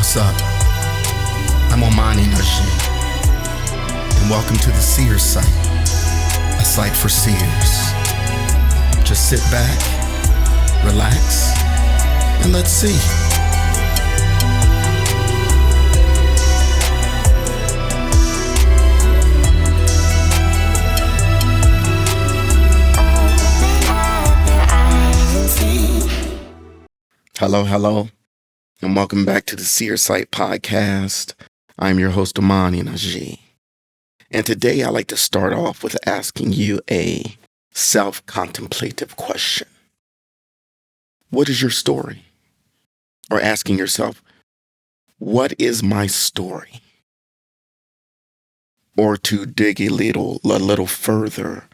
What's up? I'm ANOHK, and welcome to the SEER site, a site for seers. Just sit back, relax, and let's see. Hello, and welcome back to the SEER Site podcast. I'm your host, ANOHK. And today I'd like to start off with asking you a self-contemplative question. What is your story? Or asking yourself, what is my story? Or to dig a little further,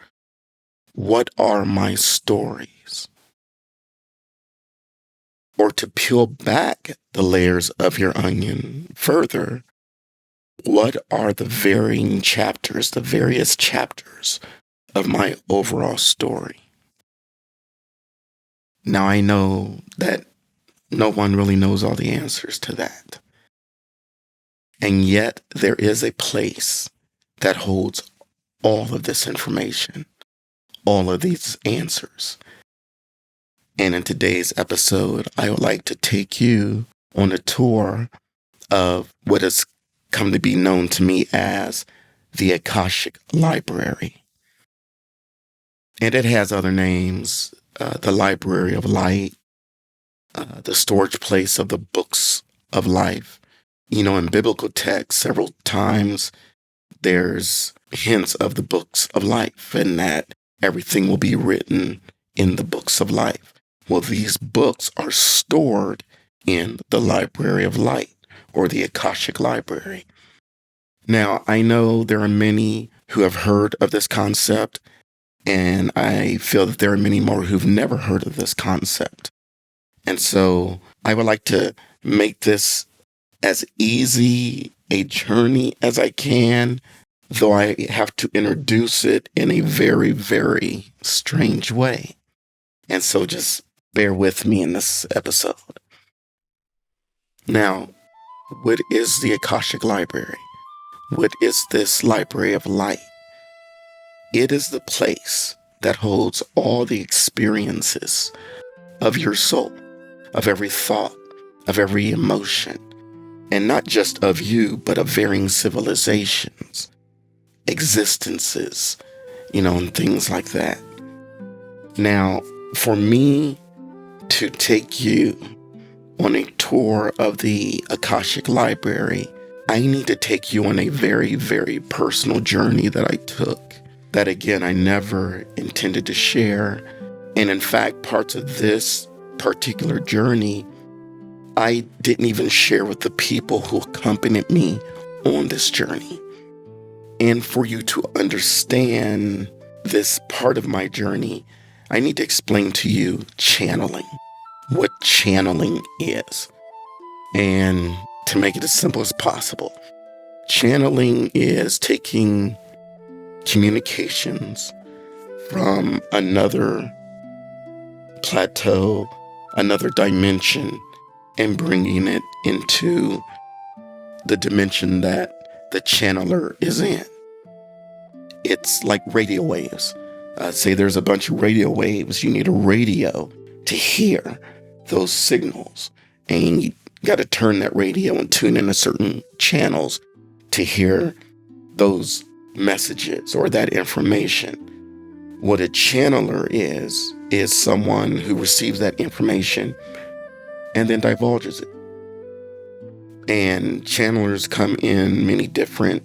what are my stories? Or to peel back the layers of your onion further, what are the various chapters of my overall story? Now, I know that no one really knows all the answers to that. And yet, there is a place that holds all of this information, all of these answers. And in today's episode, I would like to take you on a tour of what has come to be known to me as the Akashic Library. And it has other names, the Library of Light, the storage place of the books of life. You know, in biblical texts, several times there's hints of the books of life and that everything will be written in the books of life. Well, these books are stored in the Library of Light, or the Akashic Library. Now, I know there are many who have heard of this concept, and I feel that there are many more who've never heard of this concept. And so I would like to make this as easy a journey as I can, though I have to introduce it in a very, very strange way. And so just bear with me in this episode. Now, what is the Akashic Library? What is this Library of Light? It is the place that holds all the experiences of your soul, of every thought, of every emotion, and not just of you, but of varying civilizations, existences, and things like that. Now, for me to take you on a tour of the Akashic Library, I need to take you on a very, very personal journey that I took, that again, I never intended to share. And in fact, parts of this particular journey, I didn't even share with the people who accompanied me on this journey. And for you to understand this part of my journey, I need to explain to you channeling, what channeling is. And to make it as simple as possible, channeling is taking communications from another plateau, another dimension, and bringing it into the dimension that the channeler is in. It's like radio waves. Say there's a bunch of radio waves. You need a radio to hear those signals. And you got to turn that radio and tune into certain channels to hear those messages or that information. What a channeler is someone who receives that information and then divulges it. And channelers come in many different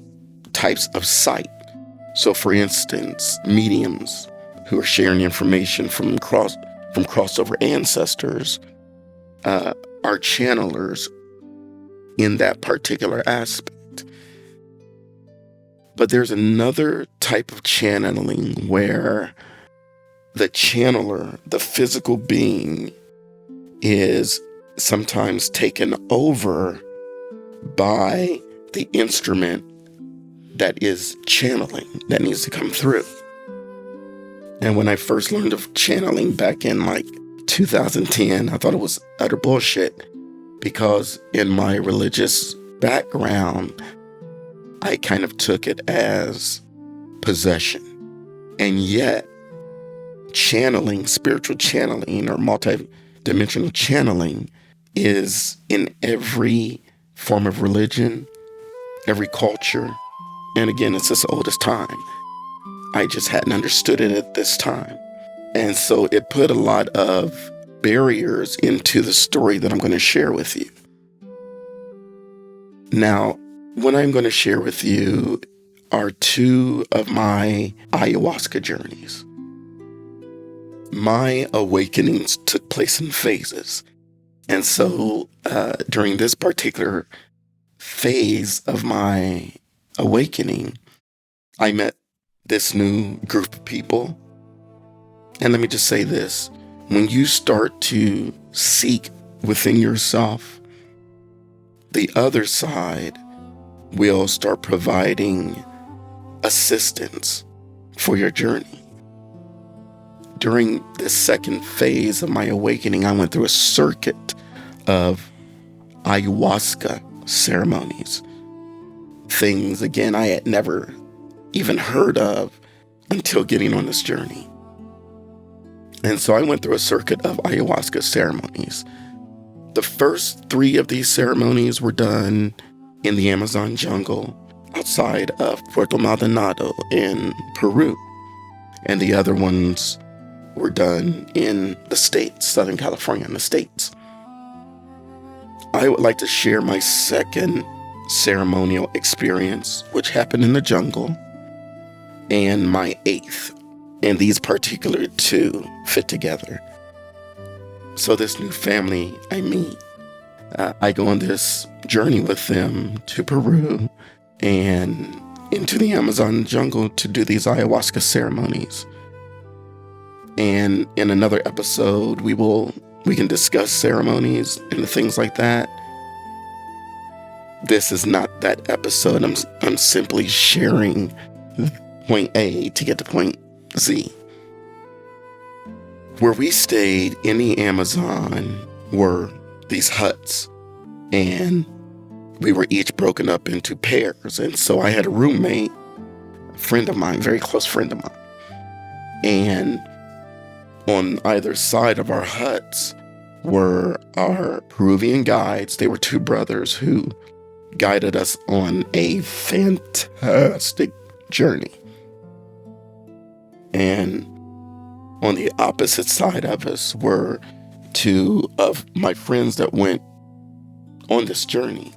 types of sight. So, for instance, mediums who are sharing information from crossover ancestors are channelers in that particular aspect. But there's another type of channeling where the channeler, the physical being, is sometimes taken over by the instrument that is channeling, that needs to come through. And when I first learned of channeling back in 2010, I thought it was utter bullshit. because in my religious background, I kind of took it as possession. And yet, channeling, spiritual channeling or multi-dimensional channeling is in every form of religion, every culture. And again, it's as old as time. I just hadn't understood it at this time. And so it put a lot of barriers into the story that I'm going to share with you. Now, what I'm going to share with you are two of my ayahuasca journeys. My awakenings took place in phases. And so during this particular phase of my awakening, I met this new group of people. And let me just say this. When you start to seek within yourself, the other side will start providing assistance for your journey. During this second phase of my awakening, I went through a circuit of ayahuasca ceremonies. Things, again, I had never even heard of until getting on this journey. And so I went through a circuit of ayahuasca ceremonies. The first 3 of these ceremonies were done in the Amazon jungle outside of Puerto Maldonado in Peru. And the other ones were done in the States, Southern California in the States. I would like to share my second ceremonial experience, which happened in the jungle, and my 8th. And these particular 2 fit together. So this new family I meet, I go on this journey with them to Peru and into the Amazon jungle to do these ayahuasca ceremonies. And in another episode, we can discuss ceremonies and things like that. This is not that episode. I'm simply sharing point A to get to point Z. Where we stayed in the Amazon were these huts, and we were each broken up into pairs. And so I had a roommate, a friend of mine, very close friend of mine. And on either side of our huts were our Peruvian guides. They were 2 brothers who guided us on a fantastic journey. And on the opposite side of us were 2 of my friends that went on this journey.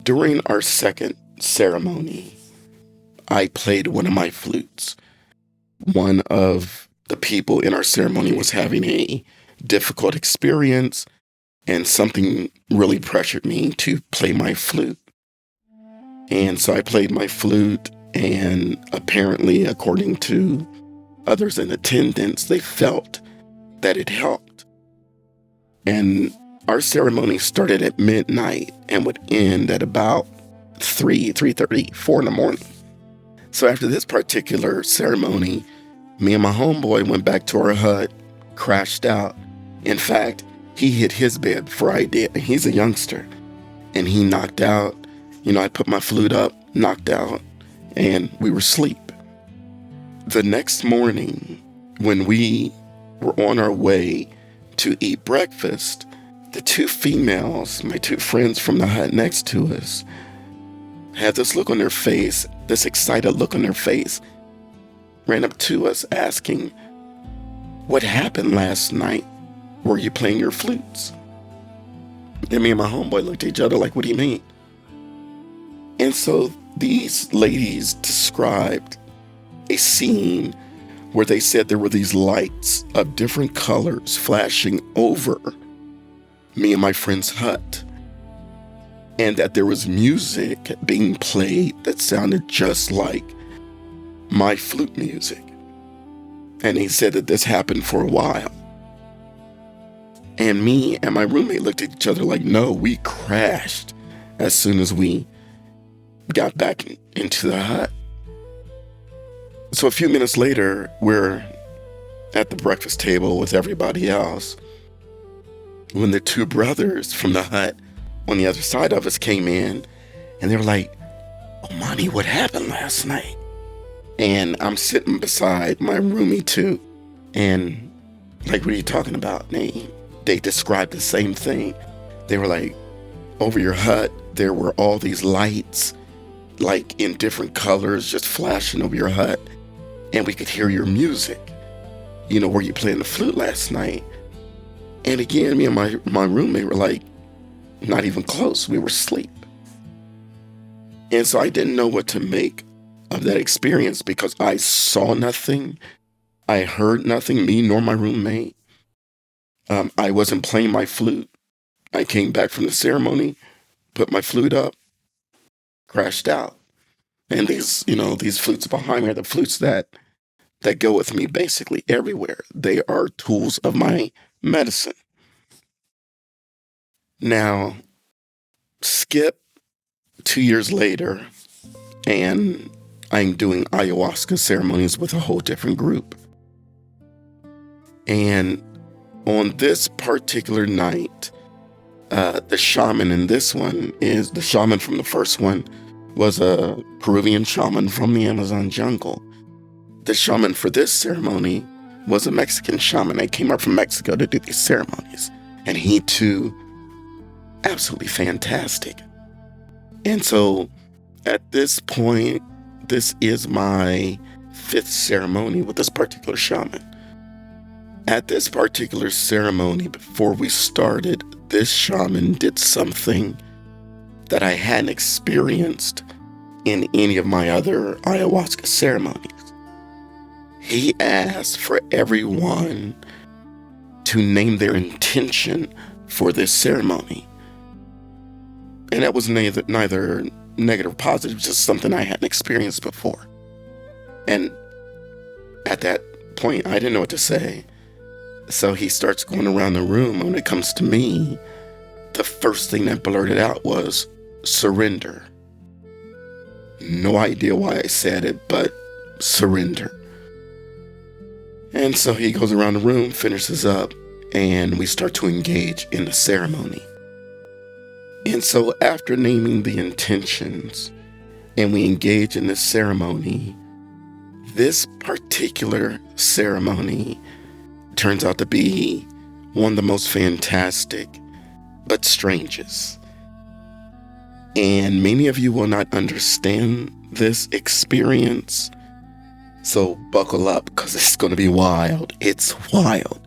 During our second ceremony, I played one of my flutes. One of the people in our ceremony was having a difficult experience, and something really pressured me to play my flute. And so I played my flute, and apparently, according to others in attendance, they felt that it helped. And our ceremony started at midnight and would end at about 3:30, 4 in the morning. So after this particular ceremony, me and my homeboy went back to our hut, crashed out. In fact, he hit his bed before I did. He's a youngster, and he knocked out. I put my flute up, knocked out, and we were asleep. The next morning, when we were on our way to eat breakfast, the 2 females, my 2 friends from the hut next to us, had this look on their face, this excited look on their face, ran up to us asking, "What happened last night? Were you playing your flutes?" And me and my homeboy looked at each other like, "What do you mean?" And so these ladies described a scene where they said there were these lights of different colors flashing over me and my friend's hut, and that there was music being played that sounded just like my flute music. And he said that this happened for a while. And me and my roommate looked at each other like, no, we crashed as soon as we got back into the hut. So a few minutes later, we're at the breakfast table with everybody else. when the two brothers from the hut on the other side of us came in, and they were like, "Oh, mommy, what happened last night?" And I'm sitting beside my roomie too, and like, "What are you talking about?" They described the same thing. They were like, over your hut, there were all these lights, like in different colors, just flashing over your hut. And we could hear your music. Were you playing the flute last night? And again, me and my roommate were like, not even close. We were asleep. And so I didn't know what to make of that experience because I saw nothing. I heard nothing, me nor my roommate. I wasn't playing my flute. I came back from the ceremony, put my flute up, crashed out. And these flutes behind me are the flutes that go with me basically everywhere. They are tools of my medicine. Now, skip 2 years later, and I'm doing ayahuasca ceremonies with a whole different group. And on this particular night, the shaman in this one is the shaman from the first one was a Peruvian shaman from the Amazon jungle. The shaman for this ceremony was a Mexican shaman that came up from Mexico to do these ceremonies. And he too, absolutely fantastic. And so at this point, this is my 5th ceremony with this particular shaman. At this particular ceremony, before we started, this shaman did something that I hadn't experienced in any of my other ayahuasca ceremonies. He asked for everyone to name their intention for this ceremony. And that was neither negative or positive, just something I hadn't experienced before. And at that point, I didn't know what to say. So he starts going around the room. When it comes to me, the first thing that blurted out was surrender. No idea why I said it, but surrender. And so he goes around the room, finishes up, and we start to engage in the ceremony. And so after naming the intentions and we engage in this ceremony, this particular ceremony turns out to be one of the most fantastic but strangest. And many of you will not understand this experience. So buckle up because it's going to be wild. It's wild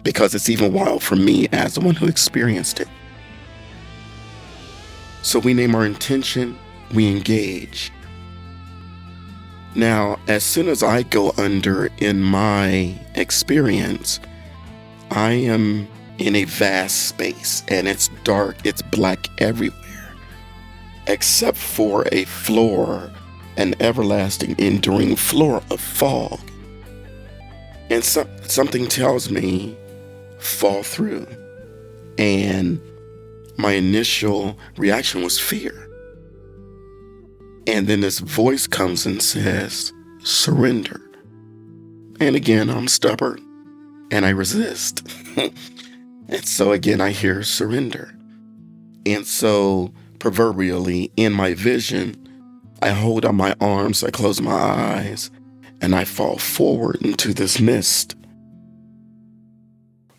because it's even wild for me as the one who experienced it. So we name our intention, we engage. Now, as soon as I go under in my experience, I am in a vast space and it's dark, it's black everywhere, except for a floor, an everlasting enduring floor of fog. And something tells me, fall through. And my initial reaction was fear. And then this voice comes and says, surrender. And again, I'm stubborn and I resist. And so again, I hear surrender. And so proverbially in my vision, I hold out my arms, I close my eyes, and I fall forward into this mist.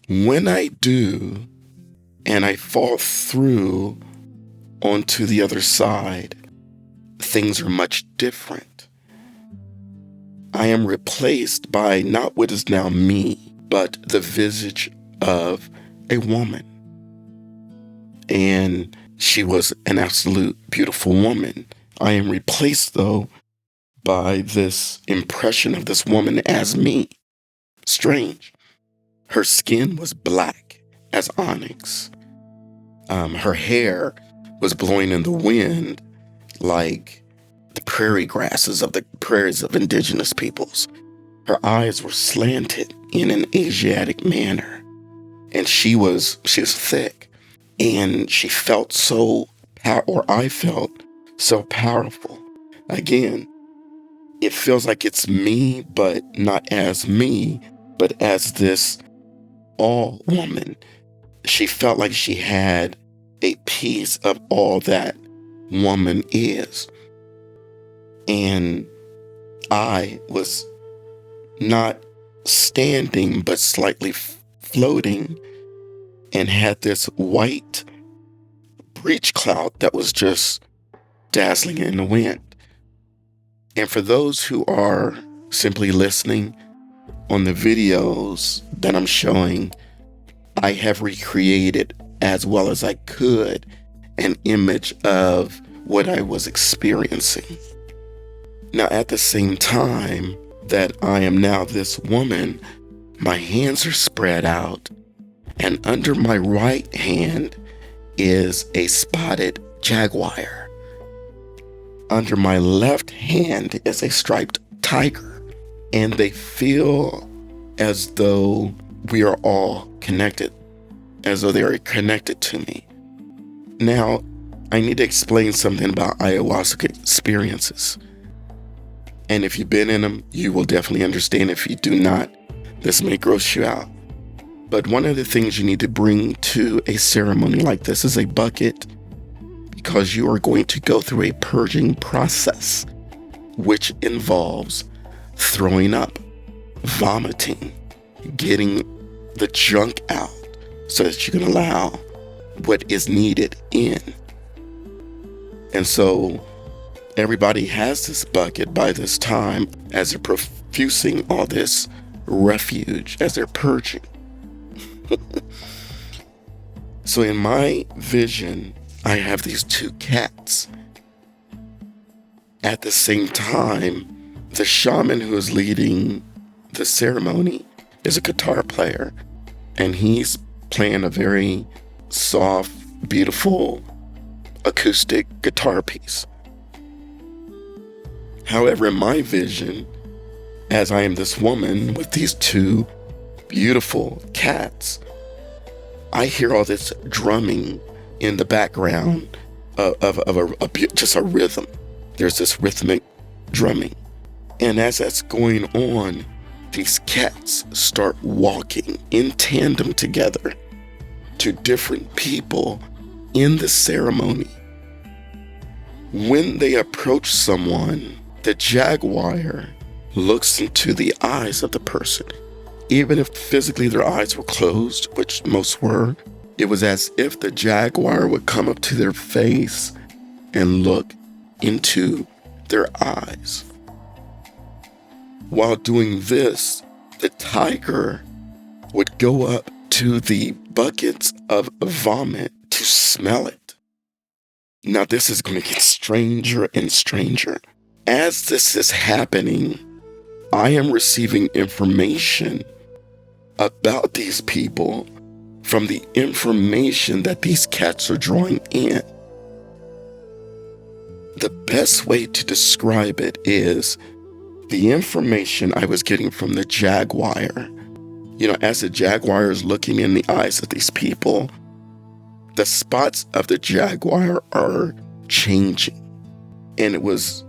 When I do, and I fall through onto the other side, things are much different. I am replaced by not what is now me, but the visage of a woman. And she was an absolute beautiful woman. I am replaced, though, by this impression of this woman as me. Strange. Her skin was black as onyx. Her hair was blowing in the wind like the prairie grasses of the prairies of indigenous peoples. Her eyes were slanted in an Asiatic manner. And she was thick. And she felt I felt so powerful. Again, it feels like it's me, but not as me, but as this all woman. she felt like she had a piece of all that woman is. And I was not standing, but slightly floating, and had this white breech cloud that was just dazzling in the wind. And for those who are simply listening, on the videos that I'm showing, I have recreated as well as I could an image of what I was experiencing. Now, at the same time that I am now this woman, my hands are spread out, and under my right hand is a spotted jaguar. Under my left hand is a striped tiger, and they feel as though we are all connected, as though they are connected to me. Now, I need to explain something about ayahuasca experiences. And if you've been in them, you will definitely understand. If you do not, this may gross you out. But one of the things you need to bring to a ceremony like this is a bucket, because you are going to go through a purging process, which involves throwing up, vomiting, getting the junk out so that you can allow what is needed in. And so everybody has this bucket by this time as they're profusing all this refuge, as they're purging. So in my vision, I have these two cats. At the same time, the shaman who is leading the ceremony is a guitar player, and he's playing a very soft, beautiful acoustic guitar piece. However, in my vision, as I am this woman with these two beautiful cats, I hear all this drumming in the background of just a rhythm. There's this rhythmic drumming. And as that's going on, these cats start walking in tandem together to different people in the ceremony. When they approach someone, the jaguar looks into the eyes of the person. Even if physically their eyes were closed, which most were, it was as if the jaguar would come up to their face and look into their eyes. While doing this, the tiger would go up to the buckets of vomit to smell it. Now, this is going to get stranger and stranger. As this is happening, I am receiving information about these people from the information that these cats are drawing in. The best way to describe it is the information I was getting from the jaguar. You know, as the jaguar is looking in the eyes of these people, the spots of the jaguar are changing. And it was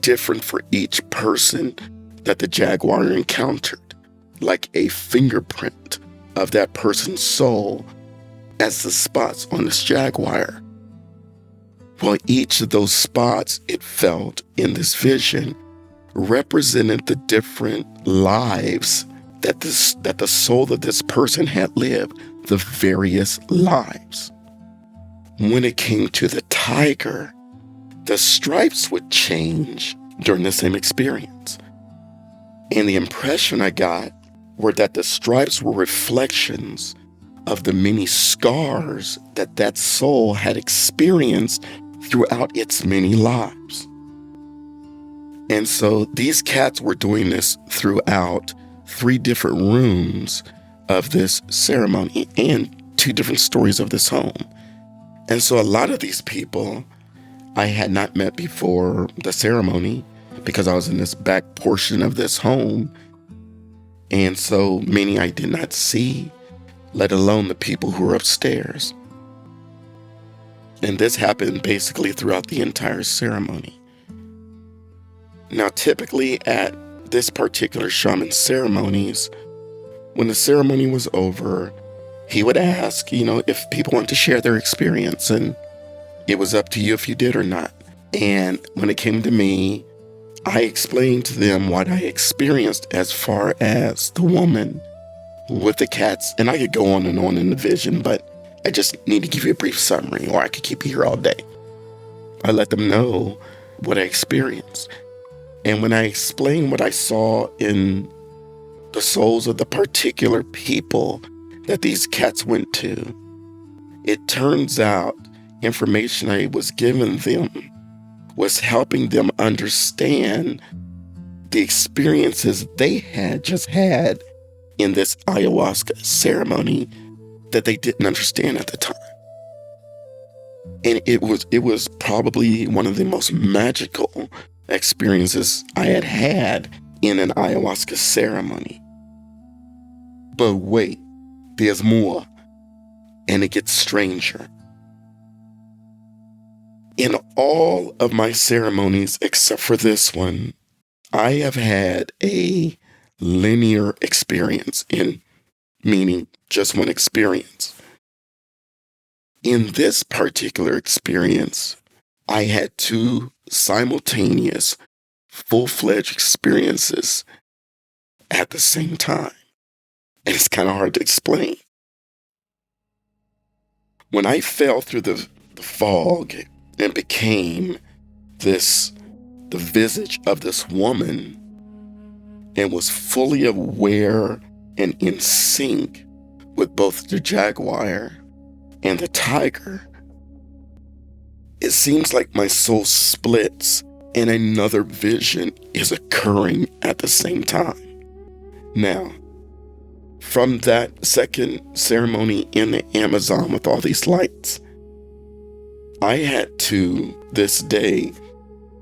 different for each person that the jaguar encountered, like a fingerprint of that person's soul as the spots on this jaguar. Well, each of those spots, it felt in this vision, represented the different lives that the soul of this person had lived, the various lives. When it came to the tiger, the stripes would change during the same experience. And the impression I got were that the stripes were reflections of the many scars that that soul had experienced throughout its many lives. And so these cats were doing this throughout 3 different rooms of this ceremony and 2 different stories of this home. And so a lot of these people I had not met before the ceremony because I was in this back portion of this home. And so many I did not see, let alone the people who were upstairs. And this happened basically throughout the entire ceremony. Now, typically at this particular shaman ceremonies, when the ceremony was over, he would ask, if people want to share their experience, and it was up to you if you did or not. And when it came to me, I explained to them what I experienced as far as the woman with the cats. And I could go on and on in the vision, but I just need to give you a brief summary, or I could keep you here all day. I let them know what I experienced. And when I explained what I saw in the souls of the particular people that these cats went to, it turns out information I was giving them was helping them understand the experiences they had just had in this ayahuasca ceremony that they didn't understand at the time. And it was probably one of the most magical experiences I had had in an ayahuasca ceremony. But wait, there's more, and it gets stranger. In all of my ceremonies, except for this one, I have had a linear experience, meaning just one experience. In this particular experience, I had two simultaneous, full-fledged experiences at the same time. And it's kind of hard to explain. When I fell through the fog and became the visage of this woman and was fully aware and in sync with both the jaguar and the tiger, it seems like my soul splits and another vision is occurring at the same time. Now, from that second ceremony in the Amazon with all these lights, I had to this day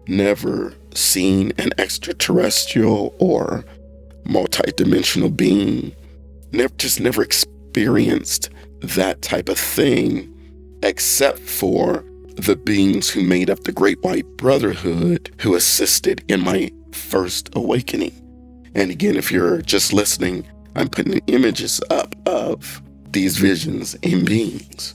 never seen an extraterrestrial or multidimensional being, never experienced that type of thing, except for the beings who made up the Great White Brotherhood who assisted in my first awakening. And again, if you're just listening, I'm putting images up of these visions and beings.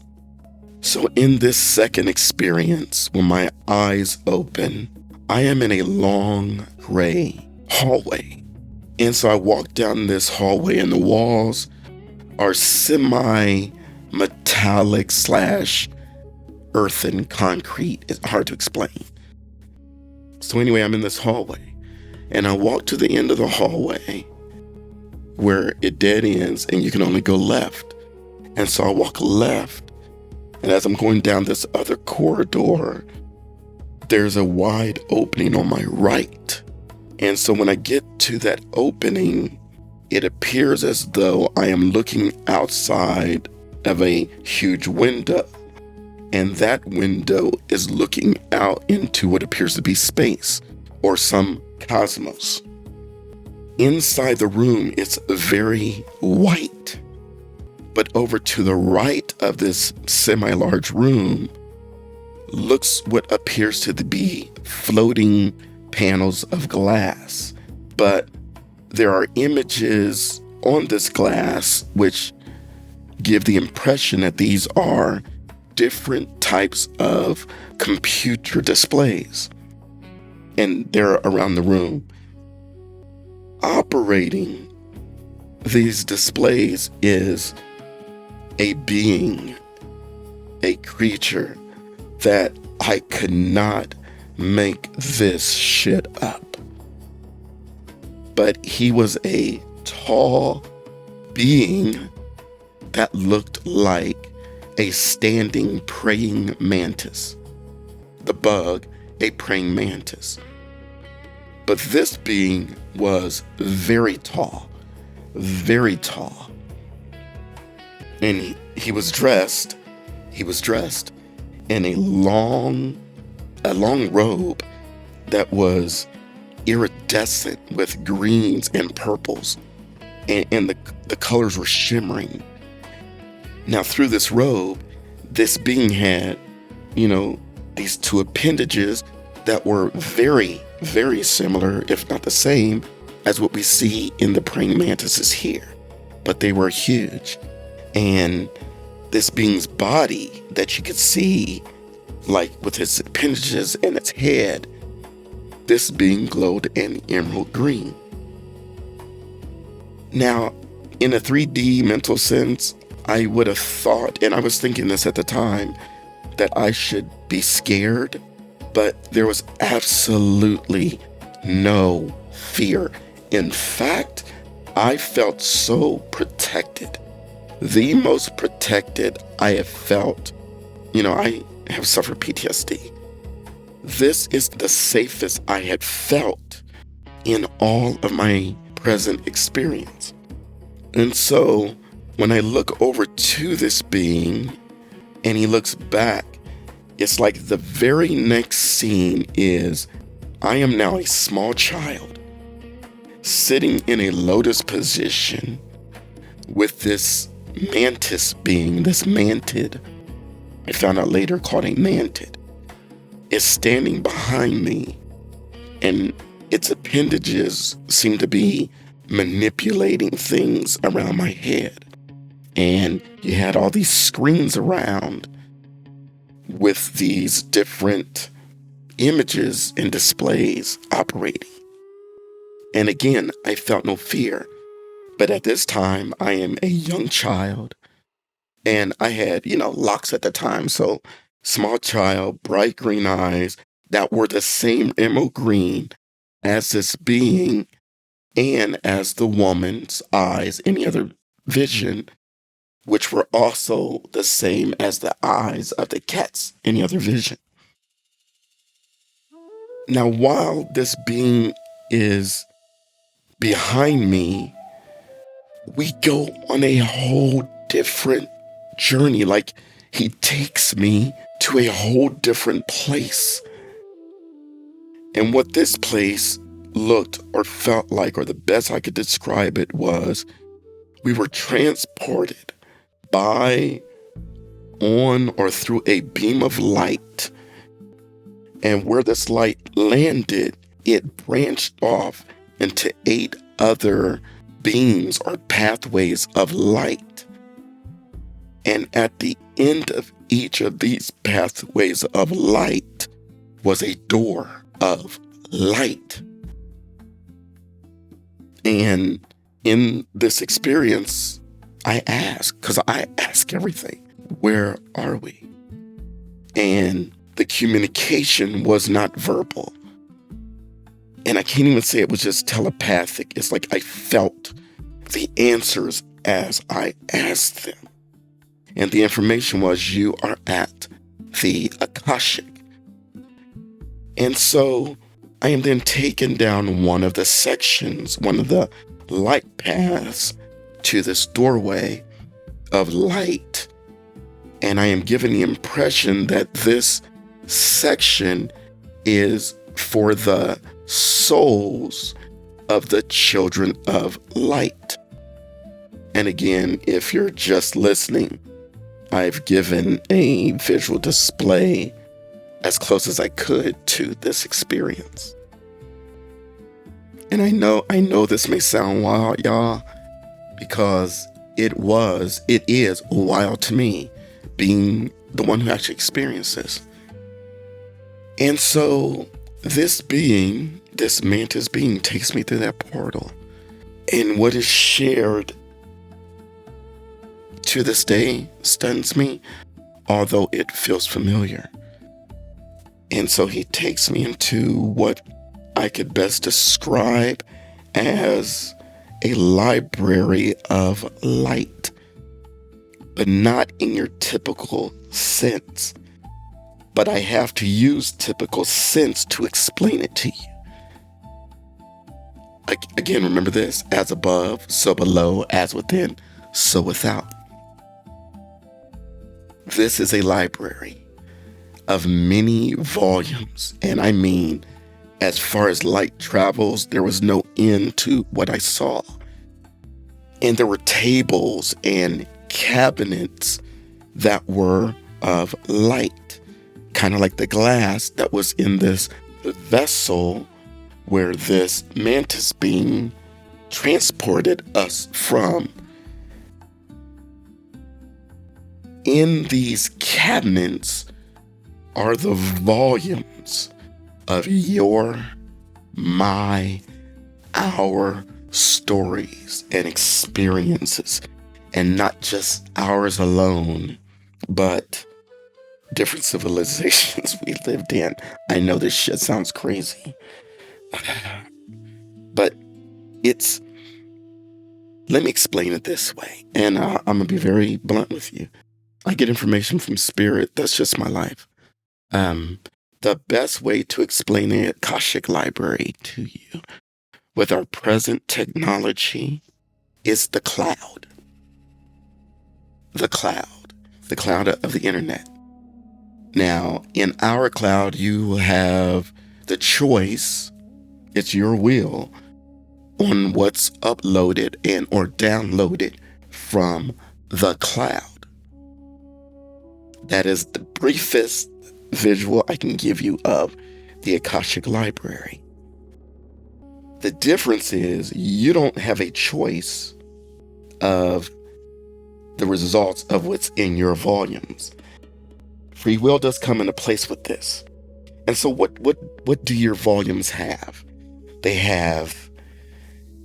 So in this second experience, when my eyes open, I am in a long gray hallway. And so I walk down this hallway and the walls are semi-metallic / earthen concrete. It's hard to explain. So anyway, I'm in this hallway and I walk to the end of the hallway where it dead ends and you can only go left. And so I walk left, and as I'm going down this other corridor, there's a wide opening on my right. And so when I get to that opening, it appears as though I am looking outside of a huge window. And that window is looking out into what appears to be space or some cosmos. Inside the room, it's very white. But over to the right of this semi-large room looks what appears to be floating panels of glass. But there are images on this glass which give the impression that these are different types of computer displays. And they're around the room. Operating these displays is a being, a creature that I could not make this shit up. But he was a tall being that looked like a standing praying mantis. The bug, a praying mantis. But this being was very tall. And he was dressed in a long robe that was iridescent with greens and purples. And the colors were shimmering. Now through this robe, this being had, these two appendages that were very, very similar, if not the same, as what we see in the praying mantises here. But they were huge. And this being's body that you could see, like with its appendages and its head, this being glowed an emerald green. Now, in a 3D mental sense, I would have thought, and I was thinking this at the time, that I should be scared, but there was absolutely no fear. In fact, I felt so protected. The most protected I have felt. I have suffered PTSD. This is the safest I had felt in all of my present experience. And so when I look over to this being and he looks back, it's like the very next scene is I am now a small child sitting in a lotus position with this mantis being, this mantid, I found out later called a mantid, is standing behind me, and its appendages seem to be manipulating things around my head. And you had all these screens around with these different images and displays operating. And again, I felt no fear. But at this time, I am a young child, and I had, locks at the time. So small child, bright green eyes that were the same emerald green as this being and as the woman's eyes, any other vision, which were also the same as the eyes of the cat's, any other vision. Now, while this being is behind me, we go on a whole different journey. Like, he takes me to a whole different place. And what this place looked or felt like, or the best I could describe it, was we were transported by, on, or through a beam of light. And where this light landed, it branched off into 8 other beams or pathways of light. And at the end of each of these pathways of light was a door of light. And in this experience, I asked, because I ask everything, where are we? And the communication was not verbal. And I can't even say it was just telepathic. It's like I felt the answers as I asked them. And the information was, you are at the Akashic. And so I am then taken down one of the sections, one of the light paths to this doorway of light. And I am given the impression that this section is for the souls of the children of light. And again, if you're just listening, I've given a visual display as close as I could to this experience. And I know this may sound wild, y'all, because it is wild to me, being the one who actually experienced this. And so this being, this mantis being, takes me through that portal. And what is shared to this day stuns me, although it feels familiar. And so he takes me into what I could best describe as a library of light, but not in your typical sense. But I have to use typical sense to explain it to you. Again, remember this: as above, so below; as within, so without. This is a library of many volumes, and I mean, as far as light travels, there was no end to what I saw. And there were tables and cabinets that were of light, kind of like the glass that was in this vessel where this mantis being transported us from. in these cabinets are the volumes of your, my, our stories and experiences, and not just ours alone, but different civilizations we lived in. I know this shit sounds crazy, but let me explain it this way, and I'm going to be very blunt with you. I get information from spirit. That's just my life. The best way to explain the Akashic Library to you with our present technology is the cloud. The cloud of the internet. Now, in our cloud, you have the choice, it's your will, on what's uploaded and or downloaded from the cloud. That is the briefest visual I can give you of the Akashic Library. The difference is you don't have a choice of the results of what's in your volumes. Free will does come into place with this. And so what do your volumes have? They have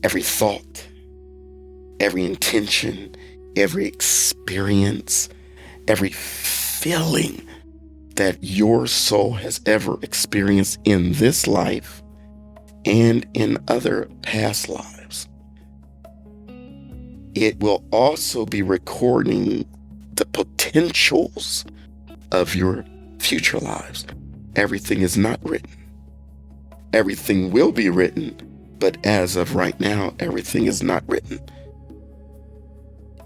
every thought, every intention, every experience, every feeling that your soul has ever experienced in this life and in other past lives. It will also be recording the potentials of your future lives. Everything is not written. Everything will be written, but as of right now, everything is not written.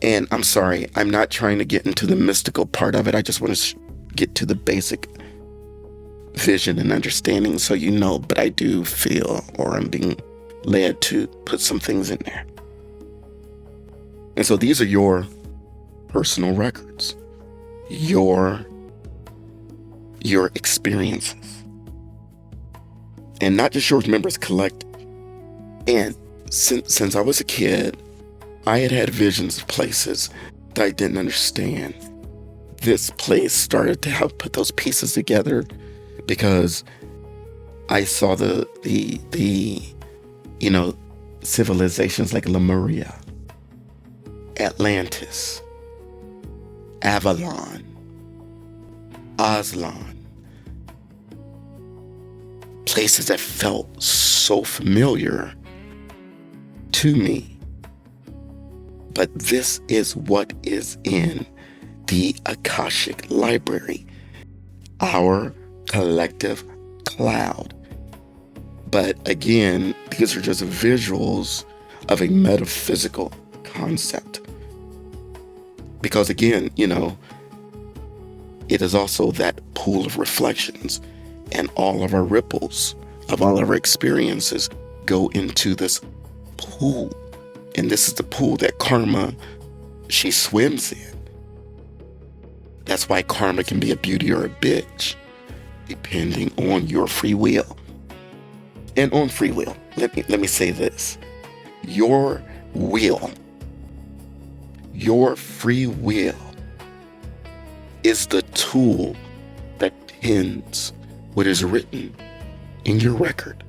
And I'm sorry, I'm not trying to get into the mystical part of it. I just want to get to the basic vision and understanding so you know, but I do feel, or I'm being led to put some things in there. And so these are your personal records, your experiences. And not just yours, remember, it's collective. And since I was a kid, I had visions of places that I didn't understand. This place started to help put those pieces together because I saw the civilizations like Lemuria, Atlantis, Avalon, Aslan. Places that felt so familiar to me. But this is what is in the Akashic Library, our collective cloud. But again, these are just visuals of a metaphysical concept. Because again, it is also that pool of reflections, and all of our ripples of all of our experiences go into this pool. And this is the pool that karma, she swims in. That's why karma can be a beauty or a bitch, depending on your free will. And on free will, let me say this. Your free will is the tool that pins what is written in your record.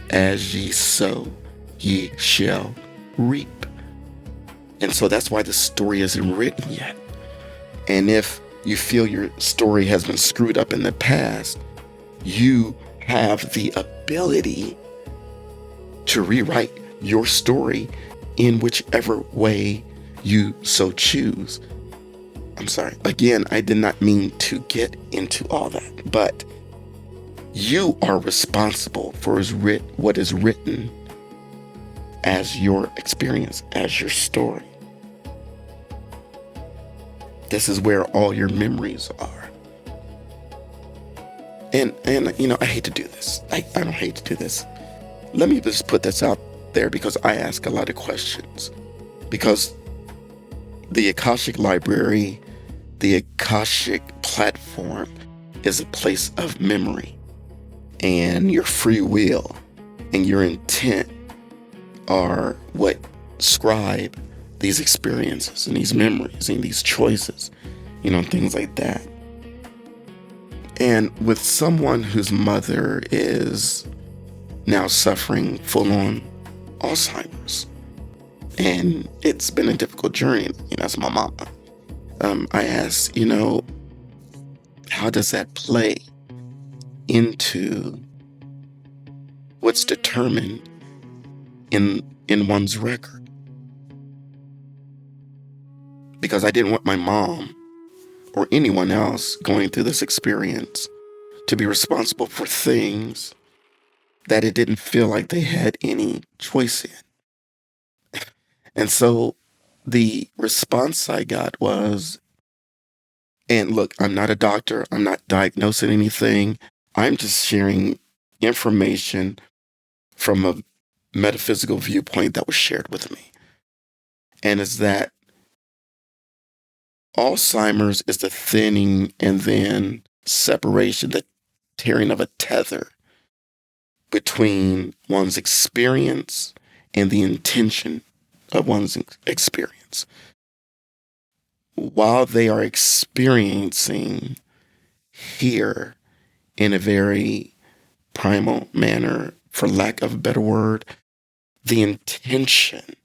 As ye sow, ye shall reap. And so that's why the story isn't written yet. And if you feel your story has been screwed up in the past, you have the ability to rewrite your story in whichever way you so choose. I'm sorry. Again, I did not mean to get into all that, but you are responsible for what is written as your experience, as your story. This is where all your memories are. And I hate to do this. I don't hate to do this. Let me just put this out there because I ask a lot of questions. Because the Akashic Library, the Akashic platform is a place of memory. And your free will and your intent are what scribe these experiences and these memories and these choices, things like that. And with someone whose mother is now suffering full-on Alzheimer's, and it's been a difficult journey, that's my mama. I asked, how does that play into what's determined in one's record? Because I didn't want my mom or anyone else going through this experience to be responsible for things that it didn't feel like they had any choice in. And so the response I got was, and look, I'm not a doctor, I'm not diagnosing anything, I'm just sharing information from a metaphysical viewpoint that was shared with me. And it's that Alzheimer's is the thinning and then separation, the tearing of a tether between one's experience and the intention of one's experience. While they are experiencing here in a very primal manner, for lack of a better word, the intention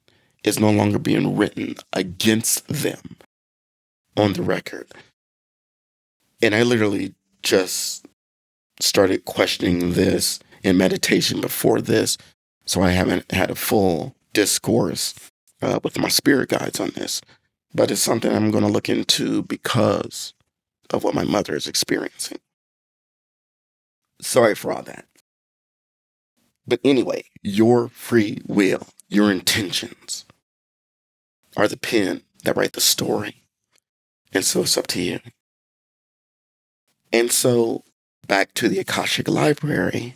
is no longer being written against them on the record. And I literally just started questioning this in meditation before this, so I haven't had a full discourse with my spirit guides on this. But it's something I'm going to look into because of what my mother is experiencing. Sorry for all that. But anyway, your free will, your intentions are the pen that write the story. And so it's up to you. And so back to the Akashic Library,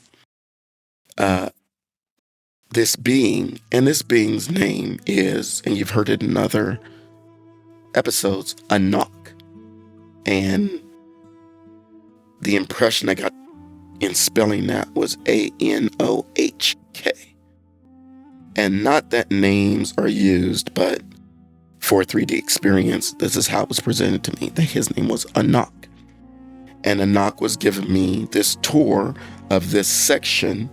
this being, and this being's name is, and you've heard it in other episodes, ANOHK. And the impression I got in spelling that was ANOHK. And not that names are used, but for a 3D experience, this is how it was presented to me, that his name was ANOHK. And ANOHK was giving me this tour of this section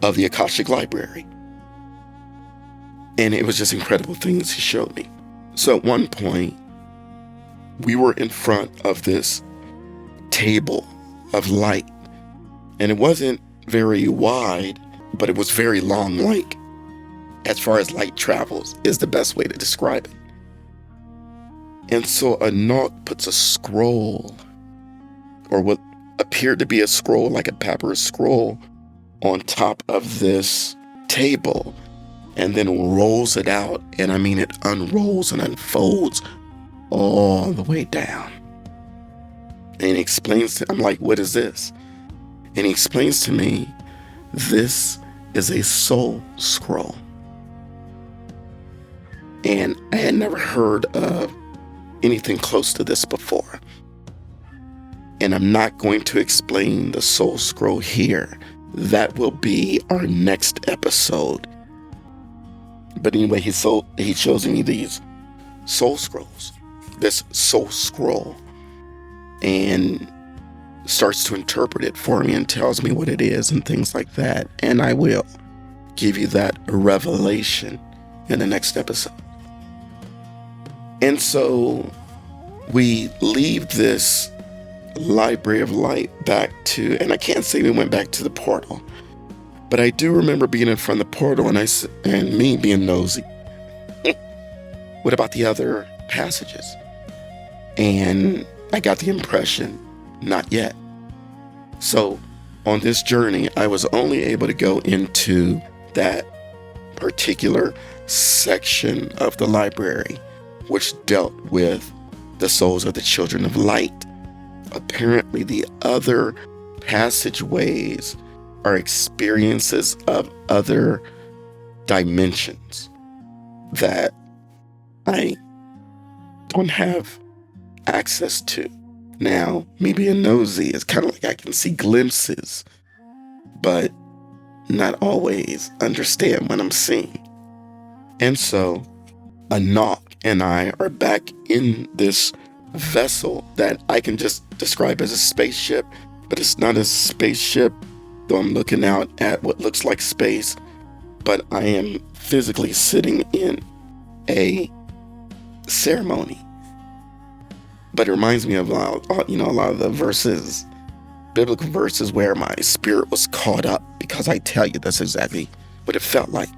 of the Akashic Library. And it was just incredible things he showed me. So at one point, we were in front of this table of light. And it wasn't very wide, but it was very long, like, as far as light travels, is the best way to describe it. And so ANOHK puts a scroll, or what appeared to be a scroll, like a papyrus scroll, on top of this table, and then rolls it out. And I mean, it unrolls and unfolds all the way down. And he explains to, I'm like, what is this? And he explains to me, this is a soul scroll. And I had never heard of anything close to this before. And I'm not going to explain the soul scroll here. That will be our next episode. But anyway, he shows me these soul scrolls, this soul scroll, and starts to interpret it for me and tells me what it is and things like that. And I will give you that revelation in the next episode. And so we leave this Library of Light back to, and I can't say we went back to the portal, but I do remember being in front of the portal and me being nosy. What about the other passages? And I got the impression, not yet. So on this journey, I was only able to go into that particular section of the library, which dealt with the souls of the children of light. Apparently, the other passageways are experiences of other dimensions that I don't have access to. Now, me being nosy, it's kind of like I can see glimpses, but not always understand what I'm seeing. And so ANOHK and I are back in this vessel that I can just describe as a spaceship, but it's not a spaceship, though I'm looking out at what looks like space, but I am physically sitting in a ceremony. But it reminds me of a lot of the verses, biblical verses, where my spirit was caught up, because I tell you, that's exactly what it felt like.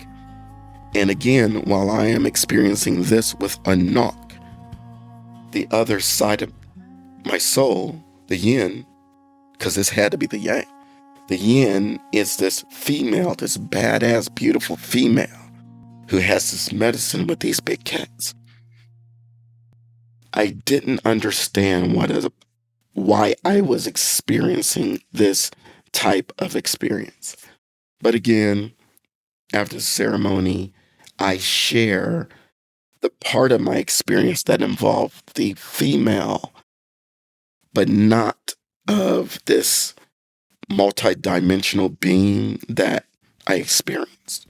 And again, while I am experiencing this with ANOHK, the other side of my soul, the yin, because this had to be the yang, the yin is this female, this badass, beautiful female who has this medicine with these big cats. I didn't understand why I was experiencing this type of experience. But again, after the ceremony, I share the part of my experience that involved the female, but not of this multidimensional being that I experienced.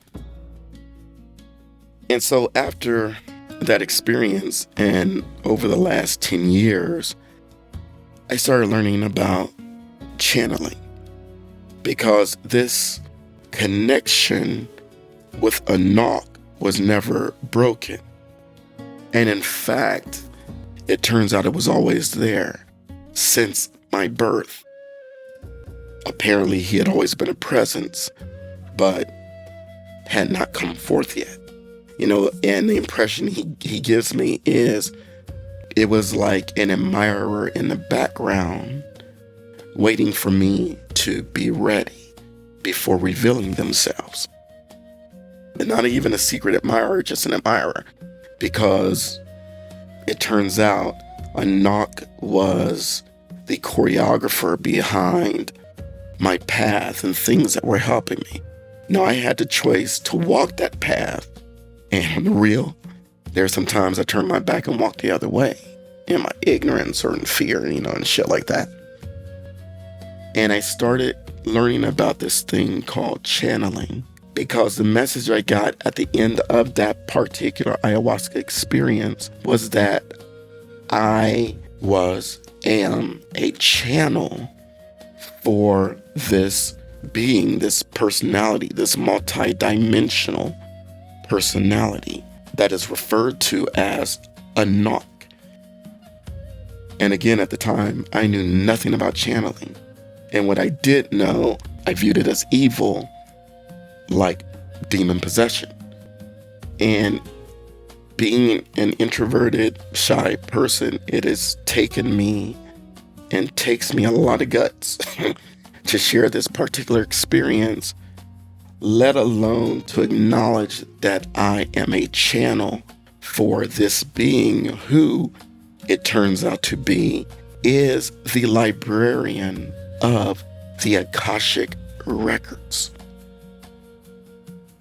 And so after that experience, and over the last 10 years, I started learning about channeling, because this connection with ANOHK was never broken. And in fact, it turns out it was always there since my birth. Apparently, he had always been a presence, but had not come forth yet. And the impression he gives me is it was like an admirer in the background waiting for me to be ready before revealing themselves. And not even a secret admirer, just an admirer, because it turns out ANOHK was the choreographer behind my path and things that were helping me. Now, I had the choice to walk that path, and on the real, there's sometimes I turn my back and walk the other way in my ignorance or in fear, and shit like that. And I started learning about this thing called channeling, because the message I got at the end of that particular ayahuasca experience was that I am a channel for this being, this personality, this multidimensional personality that is referred to as ANOHK. And again, at the time, I knew nothing about channeling. And what I did know, I viewed it as evil, like demon possession. And being an introverted, shy person, it has taken me and takes me a lot of guts to share this particular experience, let alone to acknowledge that I am a channel for this being who, it turns out to be, is the librarian of the Akashic records.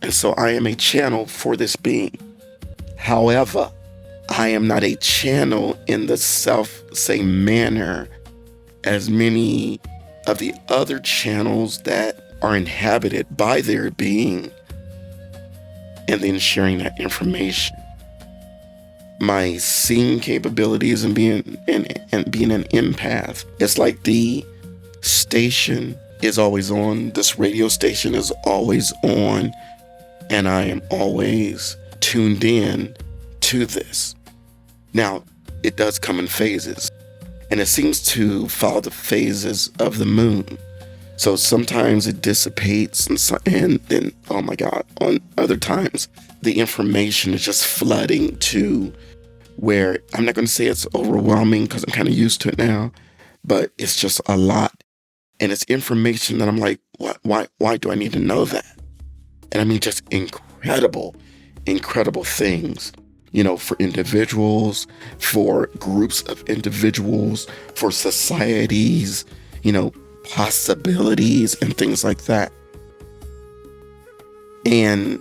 And so I am a channel for this being. However, I am not a channel in the same manner as many of the other channels that are inhabited by their being and then sharing that information. My seeing capabilities and being an empath, it's like the station is always on, this radio station is always on, and I am always tuned in to this. Now, it does come in phases, and it seems to follow the phases of the moon. So sometimes it dissipates, and then, oh my God, on other times, the information is just flooding to where, I'm not going to say it's overwhelming because I'm kind of used to it now, but it's just a lot. And it's information that I'm like, why do I need to know that? And I mean, just incredible things, for individuals, for groups of individuals, for societies, possibilities and things like that. And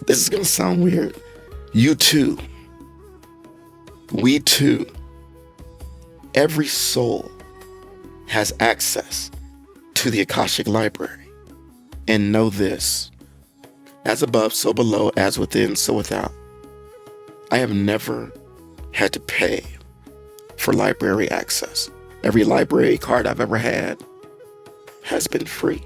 this is going to sound weird. You too. We too. Every soul has access to the Akashic Library. And know this, As above, so below, as within, so without. I have never had to pay for library access. Every library card I've ever had has been free.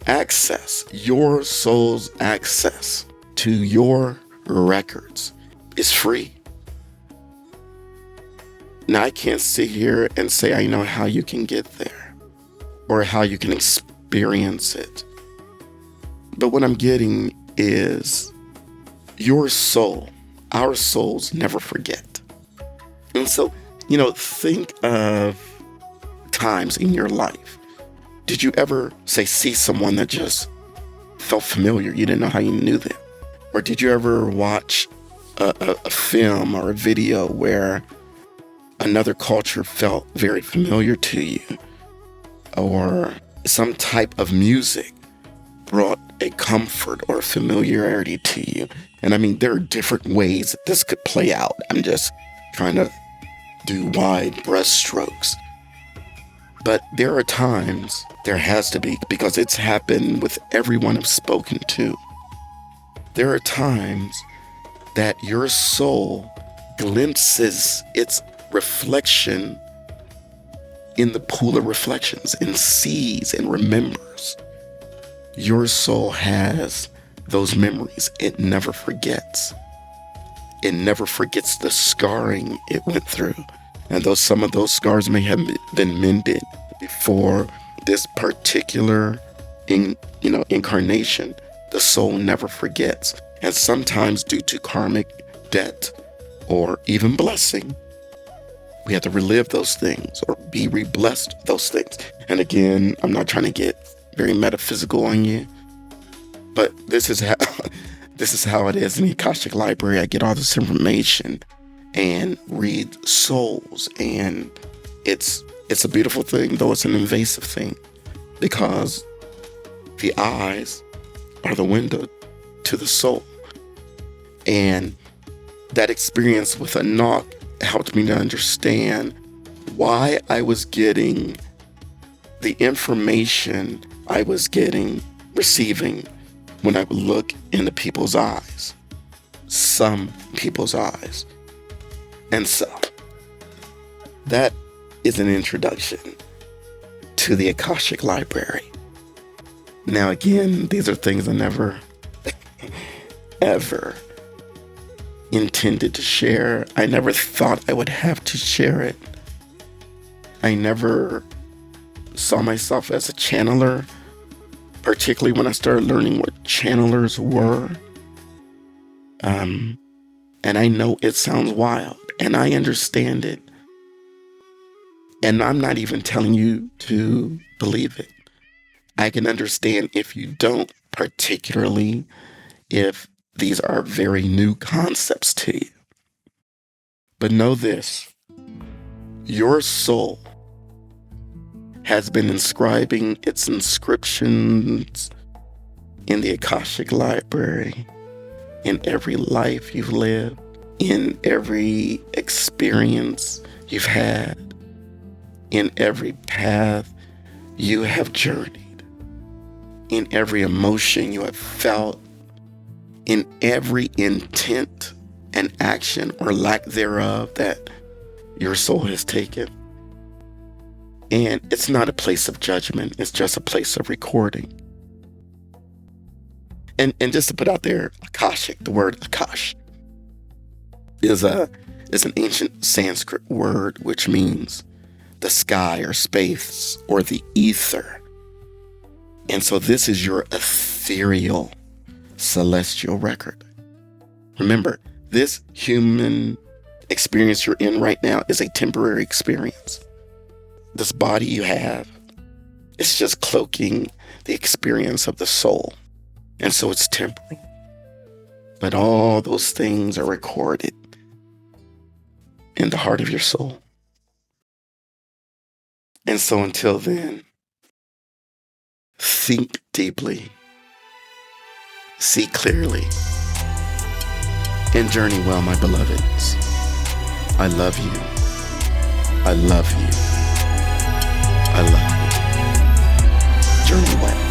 Access, your soul's access to your records is free. Now, I can't sit here and say I know how you can get there or how you can experience it. But what I'm getting is your soul, our souls never forget. And so, think of times in your life. Did you ever, see someone that just felt familiar? You didn't know how you knew them. Or did you ever watch a film or a video where another culture felt very familiar to you? Or some type of music brought a comfort or familiarity to you? And I mean, there are different ways that this could play out. I'm just trying to do wide brushstrokes. But there are times, there has to be, because it's happened with everyone I've spoken to. There are times that your soul glimpses its reflection in the pool of reflections and sees and remembers. Your soul has those memories. It never forgets. It never forgets the scarring it went through. And though some of those scars may have been mended before this particular incarnation, the soul never forgets. And sometimes due to karmic debt or even blessing, we have to relive those things or be re-blessed those things. And again, I'm not trying to get very metaphysical on you, but this is how it is in the Akashic Library. I get all this information and read souls, and it's a beautiful thing, though it's an invasive thing, because the eyes are the window to the soul. And that experience with ANOHK helped me to understand why I was getting the information I was receiving when I would look into people's eyes, some people's eyes. And so that is an introduction to the Akashic Library. Now, again, these are things I never, ever intended to share. I never thought I would have to share it. I never saw myself as a channeler, particularly when I started learning what channelers were. And I know it sounds wild, and I understand it. And I'm not even telling you to believe it. I can understand if you don't, particularly if these are very new concepts to you. But know this, your soul has been inscribing its inscriptions in the Akashic Library, in every life you've lived, in every experience you've had, in every path you have journeyed, in every emotion you have felt, in every intent and action or lack thereof that your soul has taken. And it's not a place of judgment, it's just a place of recording. And just to put out there, Akashic, the word Akash, is an ancient Sanskrit word which means the sky or space or the ether. And so this is your ethereal celestial record. Remember, this human experience you're in right now is a temporary experience. This body you have, it's just cloaking the experience of the soul. And so it's temporal. But all those things are recorded in the heart of your soul. And so until then, think deeply, see clearly, and journey well, my beloveds. I love you. I love you. I love you. Journey well.